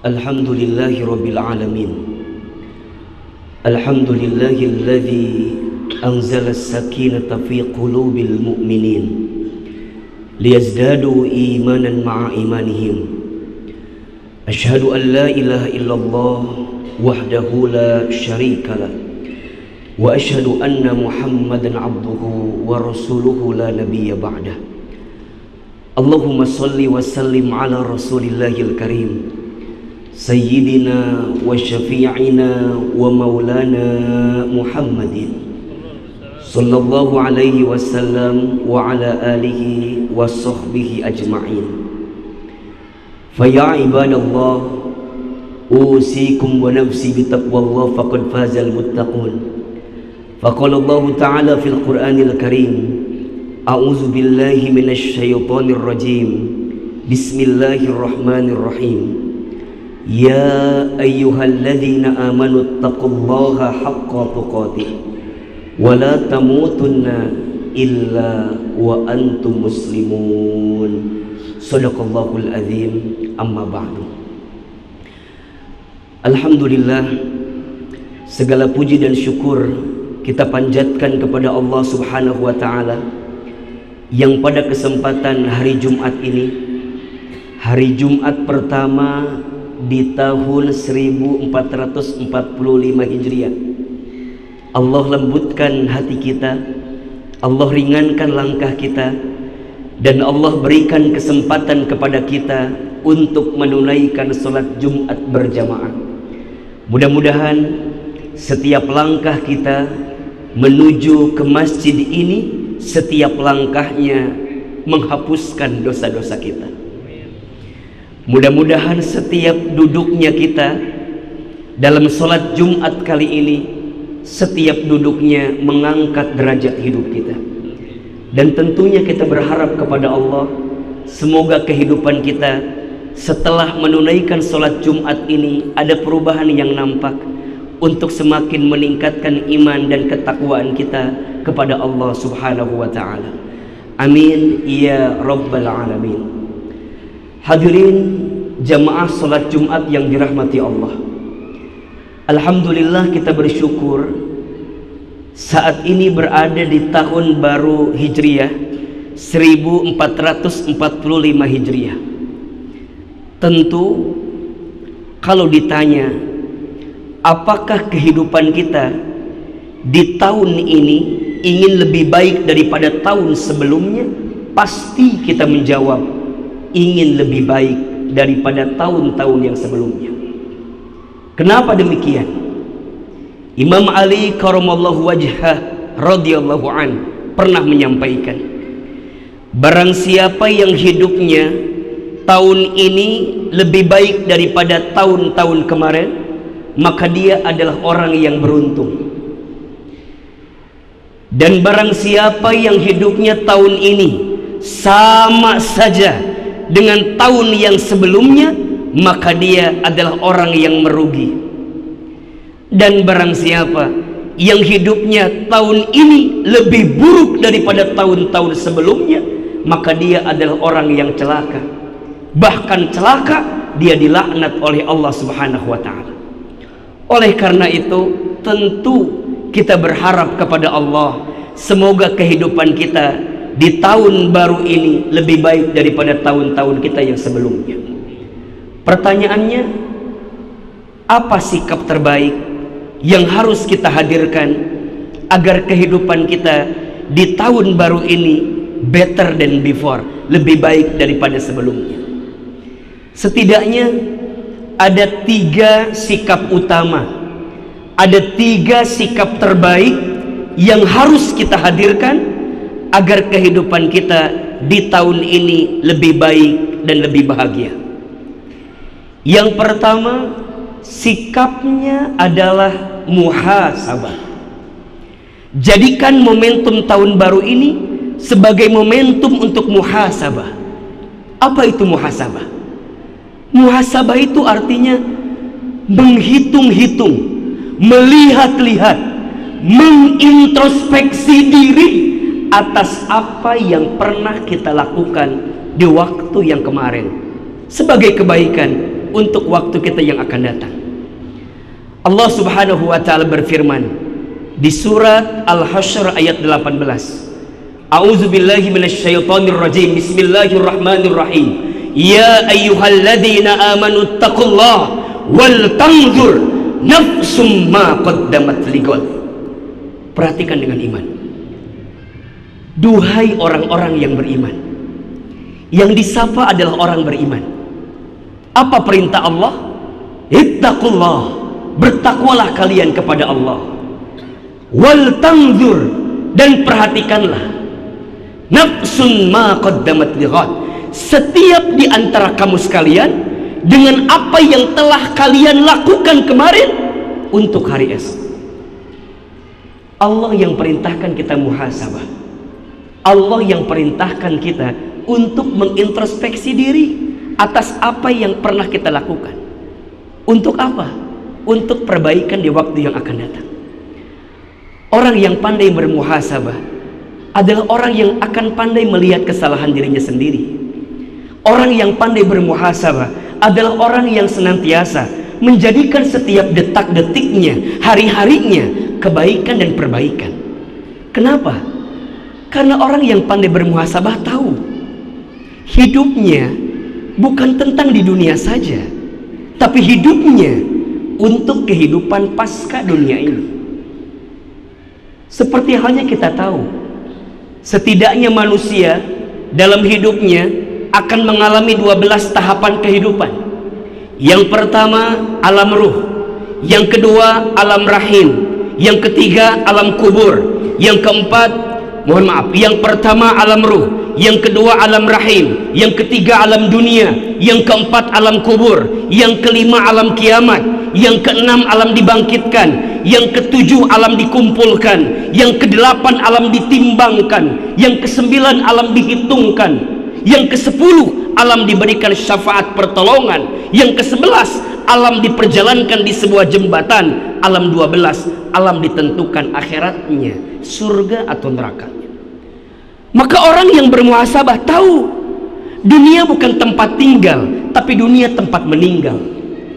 Alhamdulillahi Rabbil Alamin. Alhamdulillahilladzi anzala as-sakinata fi qulubil mu'minin liyazdadu imanan ma'a imanihim. Asyhadu an la ilaha illallah wahdahu la syarika lah wa asyhadu anna Muhammadan abduhu wa rasuluhu la nabiyya ba'dah. Allahumma salli wa sallim ala rasulillahil karim Sayyidina wa syafi'ina wa maulana Muhammadin sallallahu alaihi wasallam wa ala alihi wa sahbihi ajma'in. Faya ibadallah, usikum wa nafsi bitaqwallah faqad fazal muttaqun. Faqala Allah ta'ala fil Qur'anil Karim, a'udzu billahi minasy syaithanir rajim. Bismillahirrahmanirrahim. Ya ayyuhalladzina amanu taqullaha haqqa tuqatih wa la tamutunna illa wa antum muslimun. Shadaqallahul azim. Amma ba'du. Alhamdulillah, segala puji dan syukur kita panjatkan kepada Allah Subhanahu wa taala yang pada kesempatan hari Jumat ini, hari Jumat pertama di tahun 1445 Hijriah, Allah lembutkan hati kita, Allah ringankan langkah kita, dan Allah berikan kesempatan kepada kita untuk menunaikan sholat Jumat berjamaah. Mudah-mudahan setiap langkah kita menuju ke masjid ini, setiap langkahnya menghapuskan dosa-dosa kita. Mudah-mudahan setiap duduknya kita dalam sholat Jumat kali ini, setiap duduknya mengangkat derajat hidup kita. Dan tentunya kita berharap kepada Allah, semoga kehidupan kita setelah menunaikan sholat Jumat ini ada perubahan yang nampak untuk semakin meningkatkan iman dan ketakwaan kita kepada Allah Subhanahu wa ta'ala. Amin ya Rabbal Alamin. Hadirin jamaah salat Jumat yang dirahmati Allah, alhamdulillah kita bersyukur saat ini berada di tahun baru Hijriah 1445 Hijriah. Tentu kalau ditanya apakah kehidupan kita di tahun ini ingin lebih baik daripada tahun sebelumnya, pasti kita menjawab ingin lebih baik daripada tahun-tahun yang sebelumnya. Kenapa demikian? Imam Ali karamallahu wajhah radhiyallahu an pernah menyampaikan, barang siapa yang hidupnya tahun ini lebih baik daripada tahun-tahun kemarin, maka dia adalah orang yang beruntung. Dan barang siapa yang hidupnya tahun ini sama saja dengan tahun yang sebelumnya, maka dia adalah orang yang merugi. Dan barang siapa yang hidupnya tahun ini lebih buruk daripada tahun-tahun sebelumnya, maka dia adalah orang yang celaka. Bahkan celaka, dia dilaknat oleh Allah Subhanahu wa ta'ala. Oleh karena itu, tentu kita berharap kepada Allah, semoga kehidupan kita di tahun baru ini lebih baik daripada tahun-tahun kita yang sebelumnya. Pertanyaannya, apa sikap terbaik yang harus kita hadirkan agar kehidupan kita di tahun baru ini better than before, lebih baik daripada sebelumnya? Setidaknya ada 3 sikap utama, ada 3 sikap terbaik yang harus kita hadirkan agar kehidupan kita di tahun ini lebih baik dan lebih bahagia. Yang pertama, sikapnya adalah muhasabah. Jadikan momentum tahun baru ini sebagai momentum untuk muhasabah. Apa itu muhasabah? Muhasabah itu artinya menghitung-hitung, melihat-lihat, mengintrospeksi diri atas apa yang pernah kita lakukan di waktu yang kemarin sebagai kebaikan untuk waktu kita yang akan datang. Allah Subhanahu wa taala berfirman di surat Al-Hasyr ayat 18. A'udzubillahi minasyaitonir rajim. Bismillahirrahmanirrahim. Ya ayyuhalladzina amanu taqullaha wal tanzur nafsum ma qaddamat lighad. Perhatikan dengan iman. Duhai orang-orang yang beriman. Yang disapa adalah orang beriman. Apa perintah Allah? Ittaqullah. Bertakwalah kalian kepada Allah. Wal tanzur, dan perhatikanlah. Nafsun ma qaddamat lighad. Setiap di antara kamu sekalian dengan apa yang telah kalian lakukan kemarin untuk hari esok. Allah yang perintahkan kita muhasabah. Allah yang perintahkan kita untuk mengintrospeksi diri atas apa yang pernah kita lakukan. Untuk apa? Untuk perbaikan di waktu yang akan datang. Orang yang pandai bermuhasabah adalah orang yang akan pandai melihat kesalahan dirinya sendiri. Orang yang pandai bermuhasabah adalah orang yang senantiasa menjadikan setiap detak-detiknya, hari-harinya kebaikan dan perbaikan. Kenapa? Karena orang yang pandai bermuhasabah tahu hidupnya bukan tentang di dunia saja, tapi hidupnya untuk kehidupan pasca dunia ini. Seperti halnya kita tahu, setidaknya manusia dalam hidupnya akan mengalami 12 tahapan kehidupan. Yang pertama alam ruh, yang kedua alam rahim, yang ketiga alam kubur, yang keempat, yang pertama alam ruh, yang kedua alam rahim, yang ketiga alam dunia, yang keempat alam kubur, yang kelima alam kiamat, yang keenam alam dibangkitkan, yang ketujuh alam dikumpulkan, yang kedelapan alam ditimbangkan, yang kesembilan alam dihitungkan, yang kesepuluh alam diberikan syafaat pertolongan, yang kesebelas alam diperjalankan di sebuah jembatan, alam 12 alam ditentukan akhiratnya, surga atau nerakanya. Maka orang yang bermuhasabah tahu dunia bukan tempat tinggal, tapi dunia tempat meninggal.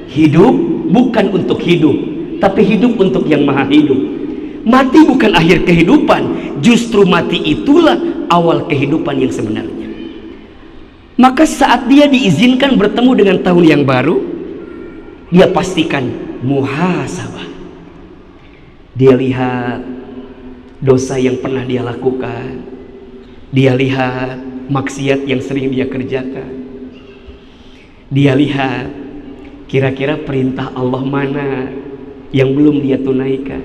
Hidup bukan untuk hidup, tapi hidup untuk yang maha hidup. Mati bukan akhir kehidupan, justru mati itulah awal kehidupan yang sebenarnya. Maka saat dia diizinkan bertemu dengan tahun yang baru, dia pastikan muhasabah. Dia lihat dosa yang pernah dia lakukan, dia lihat maksiat yang sering dia kerjakan, dia lihat kira-kira perintah Allah mana yang belum dia tunaikan.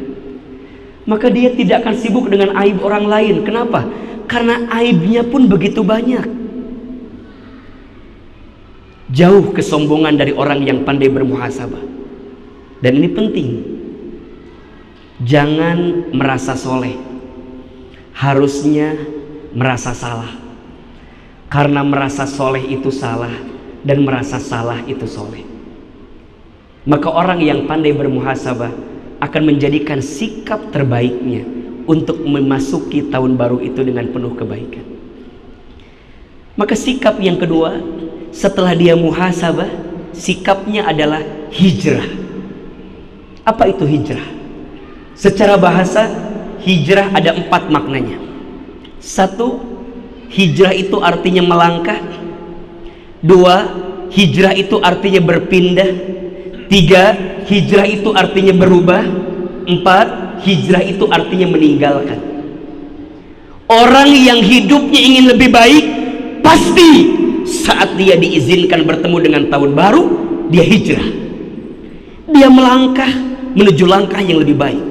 Maka dia tidak akan sibuk dengan aib orang lain. Kenapa? Karena aibnya pun begitu banyak. Jauh kesombongan dari orang yang pandai bermuhasabah. Dan ini penting. Jangan merasa soleh, harusnya merasa salah. Karena merasa soleh itu salah, dan merasa salah itu soleh. Maka orang yang pandai bermuhasabah akan menjadikan sikap terbaiknya untuk memasuki tahun baru itu dengan penuh kebaikan. Maka sikap yang kedua, setelah dia muhasabah, sikapnya adalah hijrah. Apa itu hijrah? Secara bahasa, hijrah ada 4 maknanya. 1, hijrah itu artinya melangkah. 2, hijrah itu artinya berpindah. 3, hijrah itu artinya berubah. 4, hijrah itu artinya meninggalkan. Orang yang hidupnya ingin lebih baik, pasti saat dia diizinkan bertemu dengan tahun baru, dia hijrah. Dia melangkah menuju langkah yang lebih baik.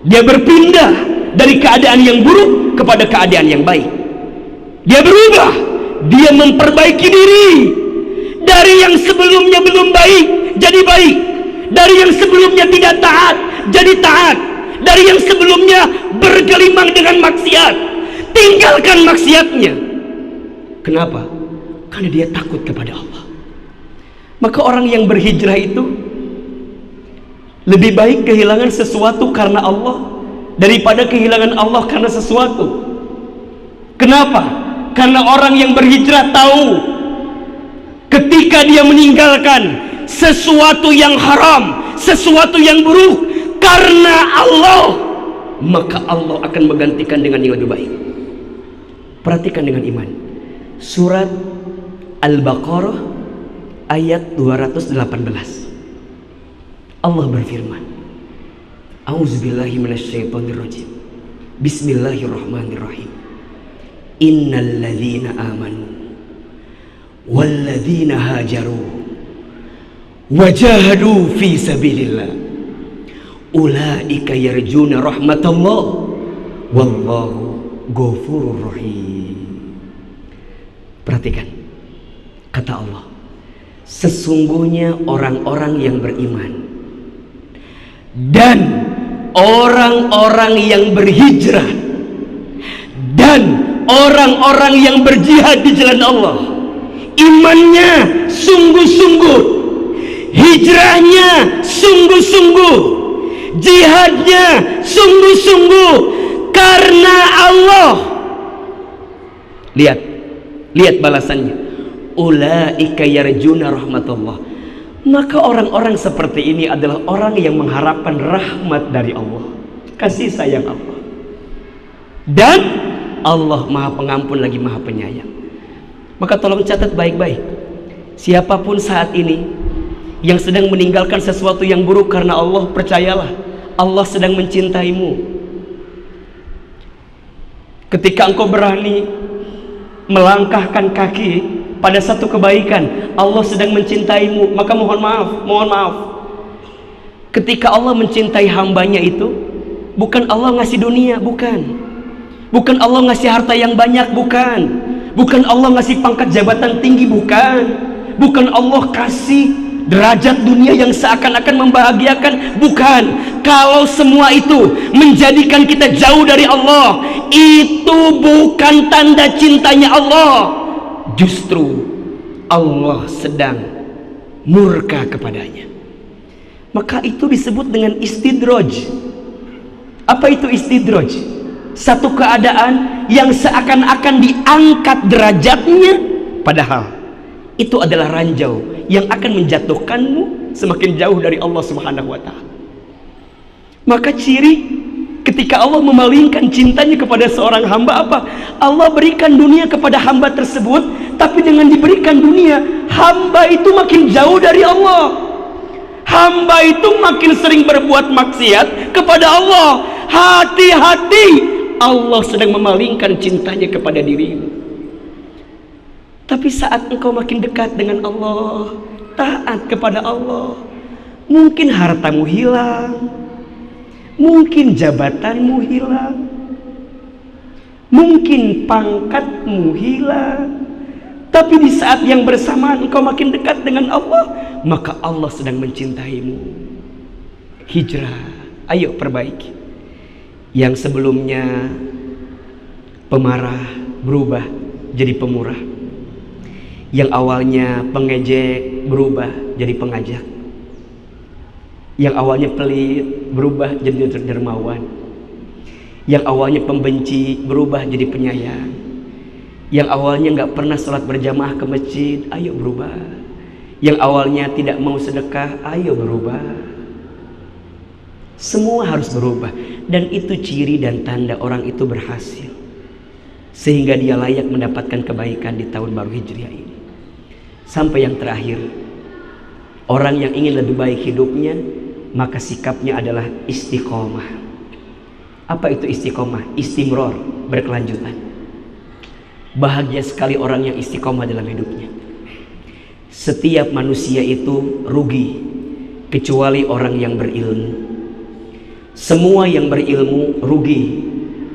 Dia berpindah dari keadaan yang buruk kepada keadaan yang baik. Dia berubah, dia memperbaiki diri. Dari yang sebelumnya belum baik jadi baik, dari yang sebelumnya tidak taat jadi taat, dari yang sebelumnya bergelimang dengan maksiat, tinggalkan maksiatnya. Kenapa? Karena dia takut kepada Allah. Maka orang yang berhijrah itu lebih baik kehilangan sesuatu karena Allah daripada kehilangan Allah karena sesuatu. Kenapa? Karena orang yang berhijrah tahu ketika dia meninggalkan sesuatu yang haram, sesuatu yang buruk karena Allah, maka Allah akan menggantikan dengan yang lebih baik. Perhatikan dengan iman. Surat Al-Baqarah ayat 218. Allah berfirman, A'udzubillahi minasyaitonirrajim. Bismillahirrahmanirrahim. Innal ladzina amanu wal ladzina hajaru wajahadu fi sabilillah ulaika yarjuna rahmatallah wallahu ghafurur rahim. Perhatikan kata Allah, sesungguhnya orang-orang yang beriman dan orang-orang yang berhijrah dan orang-orang yang berjihad di jalan Allah, imannya sungguh-sungguh, hijrahnya sungguh-sungguh, jihadnya sungguh-sungguh karena Allah. Lihat balasannya, ulaika yarjuna rahmatullah. Maka orang-orang seperti ini adalah orang yang mengharapkan rahmat dari Allah, kasih sayang Allah. Dan Allah Maha Pengampun lagi Maha Penyayang. Maka tolong catat baik-baik, siapapun saat ini yang sedang meninggalkan sesuatu yang buruk karena Allah, percayalah Allah sedang mencintaimu. Ketika engkau berani melangkahkan kaki pada satu kebaikan, Allah sedang mencintaimu. Maka mohon maaf. Ketika Allah mencintai hambanya itu, bukan Allah ngasih dunia, bukan Allah ngasih harta yang banyak, bukan Allah ngasih pangkat jabatan tinggi, bukan Allah kasih derajat dunia yang seakan-akan membahagiakan, bukan. Kalau semua itu menjadikan kita jauh dari Allah, itu bukan tanda cintanya Allah. Justru Allah sedang murka kepadanya. Maka itu disebut dengan istidraj. Apa itu istidraj? Satu keadaan yang seakan-akan diangkat derajatnya, padahal itu adalah ranjau yang akan menjatuhkanmu semakin jauh dari Allah Subhanahu wa Ta'ala. Maka ciri ketika Allah memalingkan cintanya kepada seorang hamba apa? Allah berikan dunia kepada hamba tersebut, tapi dengan diberikan dunia, hamba itu makin jauh dari Allah. Hamba itu makin sering berbuat maksiat kepada Allah. Hati-hati, Allah sedang memalingkan cintanya kepada dirimu. Tapi saat engkau makin dekat dengan Allah, taat kepada Allah, mungkin hartamu hilang, mungkin jabatanmu hilang, mungkin pangkatmu hilang, tapi di saat yang bersamaan engkau makin dekat dengan Allah, maka Allah sedang mencintaimu. Hijrah, ayo perbaiki. Yang sebelumnya pemarah berubah jadi pemurah. Yang awalnya pengejek berubah jadi pengajak. Yang awalnya pelit berubah jadi dermawan. Yang awalnya pembenci berubah jadi penyayang. Yang awalnya nggak pernah sholat berjamaah ke masjid, ayo berubah. Yang awalnya tidak mau sedekah, ayo berubah. Semua harus berubah. Dan itu ciri dan tanda orang itu berhasil, sehingga dia layak mendapatkan kebaikan di tahun baru Hijriah ini. Sampai yang terakhir, orang yang ingin lebih baik hidupnya, maka sikapnya adalah istiqomah. Apa itu istiqomah? Istimror, berkelanjutan. Bahagia sekali orang yang istiqomah dalam hidupnya. Setiap manusia itu rugi kecuali orang yang berilmu. Semua yang berilmu rugi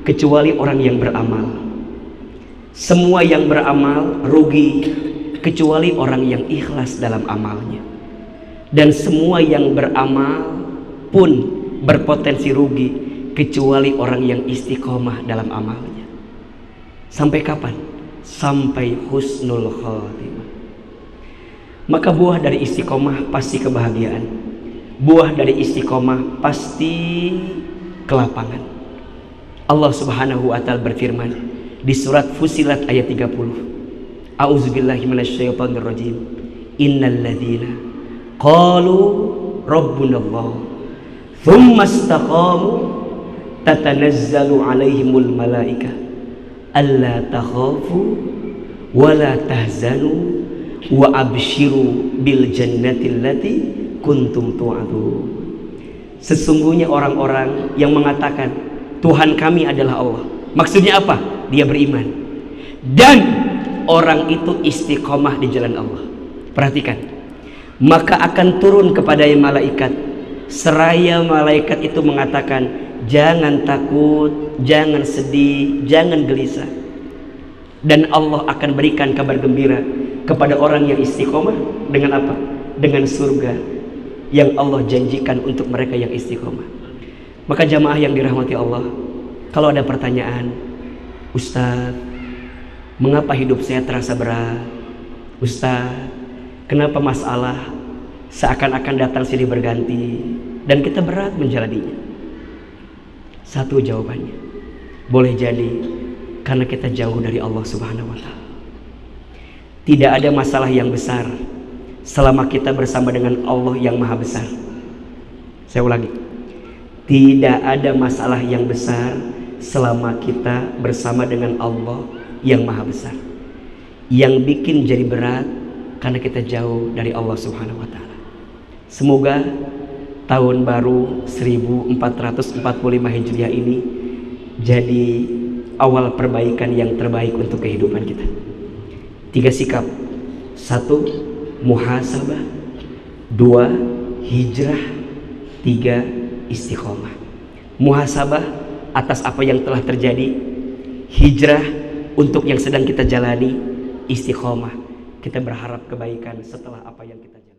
kecuali orang yang beramal. Semua yang beramal rugi kecuali orang yang ikhlas dalam amalnya. Dan semua yang beramal pun berpotensi rugi kecuali orang yang istiqomah dalam amalnya. Sampai kapan? Sampai husnul khatimah. Maka buah dari istiqomah pasti kebahagiaan. Buah dari istiqomah pasti kelapangan. Allah Subhanahu wa Ta'ala berfirman di surat Fussilat ayat 30. A'udzubillahi minasyaitonirrajim. Innal ladzina qalu rabbunallah thumma istaqamu tatanazzalu alaihimul malaika alla takhafu wa la tahzanu wa abshiru bil jannati allati kuntum tu'adun. Sesungguhnya orang-orang yang mengatakan Tuhan kami adalah Allah, maksudnya apa? Dia beriman dan orang itu istiqomah di jalan Allah. Perhatikan, maka akan turun kepada malaikat seraya malaikat itu mengatakan, jangan takut, jangan sedih, jangan gelisah, dan Allah akan berikan kabar gembira kepada orang yang istiqomah dengan apa? Dengan surga yang Allah janjikan untuk mereka yang istiqomah. Maka jamaah yang dirahmati Allah, kalau ada pertanyaan, Ustaz, mengapa hidup saya terasa berat? Ustaz, kenapa masalah seakan-akan datang silih berganti dan kita berat menjalaninya? Satu jawabannya, boleh jadi karena kita jauh dari Allah Subhanahu wa Ta'ala. Tidak ada masalah yang besar selama kita bersama dengan Allah yang maha besar. Saya ulangi, tidak ada masalah yang besar selama kita bersama dengan Allah yang maha besar. Yang bikin jadi berat karena kita jauh dari Allah Subhanahu wa Ta'ala. Semoga tahun baru 1445 Hijriah ini jadi awal perbaikan yang terbaik untuk kehidupan kita. 3 sikap. 1, muhasabah. 2, hijrah. 3, istiqomah. Muhasabah atas apa yang telah terjadi, hijrah untuk yang sedang kita jalani, istiqomah kita berharap kebaikan setelah apa yang kita jalani.